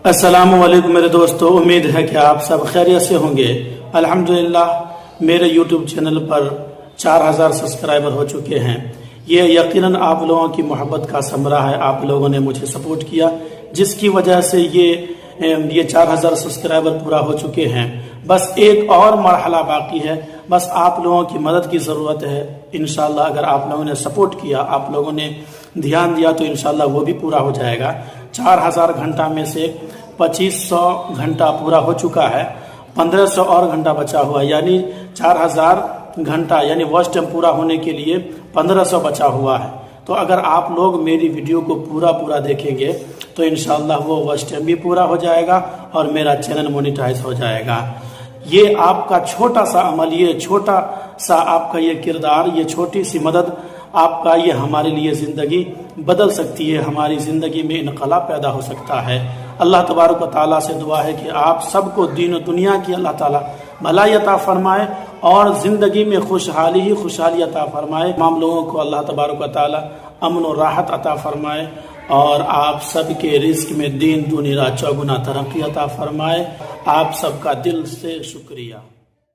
السلام علیکم میرے دوستو، امید ہے کہ آپ سب خیریت سے ہوں گے۔ الحمدللہ میرے یوٹیوب چینل پر 4000 سبسکرائبر ہو چکے ہیں۔ یہ یقیناً آپ لوگوں کی محبت کا ثمرہ ہے۔ آپ لوگوں نے مجھے سپورٹ کیا، جس کی وجہ سے یہ 4000 سبسکرائبر پورا ہو چکے ہیں۔ بس ایک اور مرحلہ باقی ہے، بس آپ لوگوں کی مدد کی ضرورت ہے۔ انشاءاللہ اگر آپ لوگوں نے سپورٹ کیا، آپ لوگوں نے دھیان دیا تو انشاءاللہ وہ بھی پورا ہو جائے گا۔ 4000 گھنٹہ میں سے 2500 گھنٹہ پورا ہو چکا ہے، 1500 اور گھنٹہ بچا ہوا ہے، یعنی 4000 گھنٹہ یعنی واچ ٹائم پورا ہونے کے لیے 1500 بچا ہوا ہے۔ تو اگر آپ لوگ میری ویڈیو کو پورا دیکھیں گے تو انشاءاللہ وہ واچ ٹائم بھی پورا ہو جائے گا اور میرا چینل مونیٹائز ہو جائے گا۔ یہ آپ کا چھوٹا سا عمل، یہ چھوٹا سا آپ کا یہ کردار، یہ چھوٹی سی مدد آپ کا، یہ ہمارے لیے زندگی بدل سکتی ہے، ہماری زندگی میں انقلاب پیدا ہو سکتا ہے۔ اللہ تبارک و تعالیٰ سے دعا ہے کہ آپ سب کو دین و دنیا کی اللہ تعالیٰ بھلائی عطا فرمائے اور زندگی میں خوشحالی عطا فرمائے۔ تمام لوگوں کو اللہ تبارک و تعالیٰ امن و راحت عطا فرمائے اور آپ سب کے رزق میں دین دنیا چوگنا ترقی عطا فرمائے۔ آپ سب کا دل سے شکریہ۔